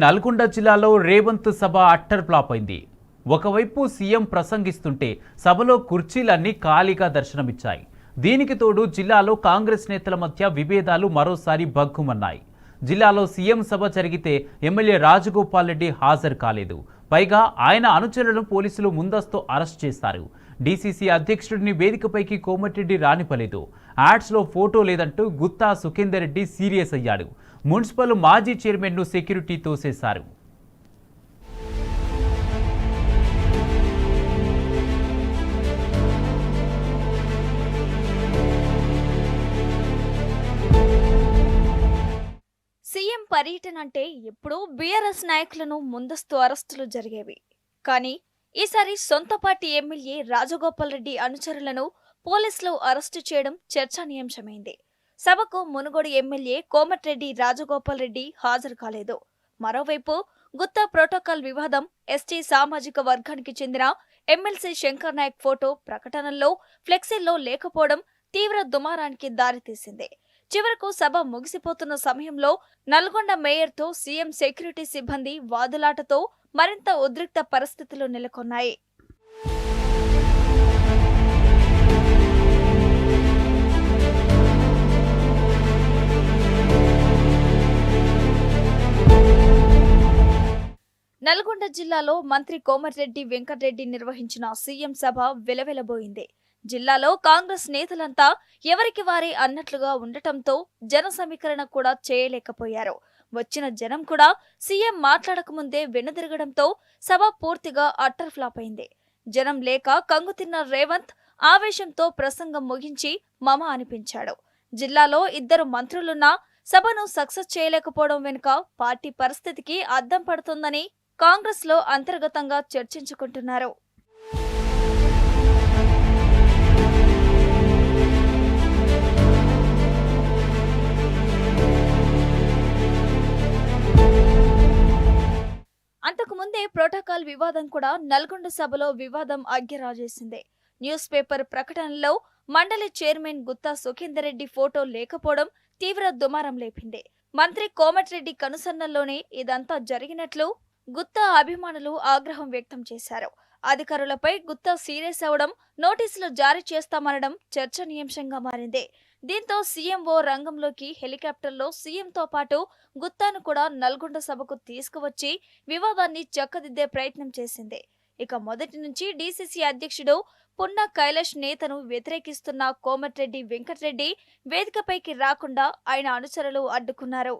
నల్గొండ జిల్లాలో రేవంత్ సభ utter flop అయింది. ఒకవైపు సీఎం ప్రసంగిస్తుంటే సభలో కుర్చీలన్నీ ఖాళీగా దర్శనమిచ్చాయి. దీనికి తోడు జిల్లాలో కాంగ్రెస్ నేతల మధ్య విభేదాలు మరోసారి భగ్గుమన్నాయి. జిల్లాలో సీఎం సభ జరిగితే ఎమ్మెల్యే రాజగోపాల్ రెడ్డి హాజరు కాలేదు. పైగా ఆయన అనుచరులను పోలీసులు ముందస్తు అరెస్ట్ చేశారు. డీసీసీ అధ్యక్షుడిని వేదికపైకి కోమటిరెడ్డి రానివ్వలేదు. యాడ్స్లో ఫోటో లేదంటూ గుత్తా సుఖేందర్ రెడ్డి సీరియస్ అయ్యాడు. మున్సిపల్ మాజీ చైర్మన్ను సెక్యూరిటీ తోసేశారు. సీఎం పర్యటన అంటే ఎప్పుడూ బీఆర్ఎస్ నాయకులను ముందస్తు అరెస్టులు జరిగేవి. కానీ ఈసారి సొంత పార్టీ ఎమ్మెల్యే రాజగోపాల్ రెడ్డి అనుచరులను పోలీసులు అరెస్టు చేయడం చర్చనీయాంశమైంది. సభకు మునుగోడు ఎమ్మెల్యే కోమటిరెడ్డి రాజగోపాల్ రెడ్డి హాజరు కాలేదు. మరోవైపు గుత్తా ప్రోటోకాల్ వివాదం, ఎస్టీ సామాజిక వర్గానికి చెందిన ఎమ్మెల్సీ శంకర్ నాయక్ ఫోటో ప్రకటనల్లో ఫ్లెక్సీల్లో లేకపోవడం తీవ్ర దుమారానికి దారితీసింది. చివరకు సభ ముగిసిపోతున్న సమయంలో నల్గొండ మేయర్తో సీఎం సెక్యూరిటీ సిబ్బంది వాదులాటతో మరింత ఉద్రిక్త పరిస్థితులు నెలకొన్నాయి. నల్గొండ జిల్లాలో మంత్రి కోమటిరెడ్డి వెంకటరెడ్డి నిర్వహించిన సీఎం సభ వెలవెలబోయింది. జిల్లాలో కాంగ్రెస్ నేతలంతా ఎవరికి వారే అన్నట్లుగా ఉండటంతో జన సమీకరణ కూడా చేయలేకపోయారు. వచ్చిన జనం కూడా సీఎం మాట్లాడకముందే వెనుదిరగడంతో సభ పూర్తిగా అట్టర్ ఫ్లాప్ అయింది. జనం లేక కంగుతిన్న రేవంత్ ఆవేశంతో ప్రసంగం ముగించి మమ అనిపించాడు. జిల్లాలో 2 మంత్రులున్నా సభను సక్సెస్ చేయలేకపోవడం వెనుక పార్టీ పరిస్థితికి అద్దం పడుతుందని కాంగ్రెస్ లో అంతర్గతంగా చర్చించుకుంటున్నారు. అంతకుముందే ప్రోటోకాల్ వివాదం కూడా నల్గొండ సభలో వివాదం అగ్గిరాజేసింది. న్యూస్ పేపర్ ప్రకటనలో మండలి చైర్మన్ గుత్తా సుఖేందర్ రెడ్డి ఫోటో లేకపోవడం తీవ్ర దుమారం లేపింది. మంత్రి కోమటిరెడ్డి కనుసన్నల్లోనే ఇదంతా జరిగినట్లు గుత్తా అభిమానులు ఆగ్రహం వ్యక్తం చేశారు. అధికారులపై గుత్తా సీరియస్ అవడం, నోటీసులు జారీ చేస్తామనడం చర్చనీయాంశంగా మారింది. దీంతో సీఎంఓ రంగంలోకి హెలికాప్టర్లో సీఎంతో పాటు గుత్తాను కూడా నల్గొండ సభకు తీసుకువచ్చి వివాదాన్ని చక్కదిద్దే ప్రయత్నం చేసింది. ఇక మొదటి నుంచి డీసీసీ అధ్యక్షుడు పున్న కైలాష్ నేతను వ్యతిరేకిస్తున్న కోమటిరెడ్డి వెంకటరెడ్డి వేదికపైకి రాకుండా ఆయన అనుచరులు అడ్డుకున్నారు.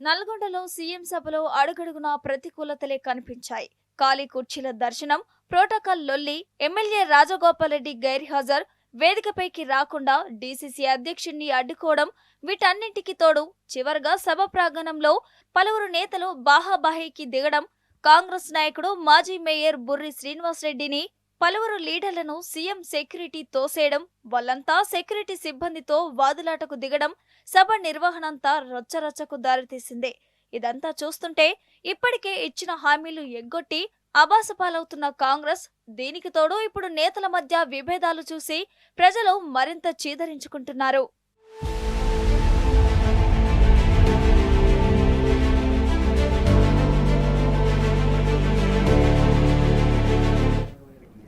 నల్గొండలో సీఎం సభలో అడుగడుగునా ప్రతికూలతలే కనిపించాయి. ఖాళీ కుర్చీల దర్శనం, ప్రోటోకాల్ లొల్లి, ఎమ్మెల్యే రాజగోపాల్ రెడ్డి గైర్హాజర్, వేదికపైకి రాకుండా డీసీసీ అధ్యక్షుడిని అడ్డుకోవడం, వీటన్నింటికి తోడు చివరగా సభ ప్రాంగణంలో పలువురు నేతలు బాహాబాహీకి దిగడం, కాంగ్రెస్ నాయకుడు మాజీ మేయర్ బుర్రి శ్రీనివాసరెడ్డిని, పలువురు లీడర్లను సీఎం సెక్యూరిటీ తోసేయడం, వాళ్ళంతా సెక్యూరిటీ సిబ్బందితో వాదులాటకు దిగడం సభ నిర్వహణంతా రచ్చరచ్చకు దారితీసింది. ఇదంతా చూస్తుంటే ఇప్పటికే ఇచ్చిన హామీలు ఎగ్గొట్టి అబాసపాలవుతున్న కాంగ్రెస్, దీనికి తోడు ఇప్పుడు నేతల మధ్య విభేదాలు చూసి ప్రజలు మరింత చీదరించుకుంటున్నారు.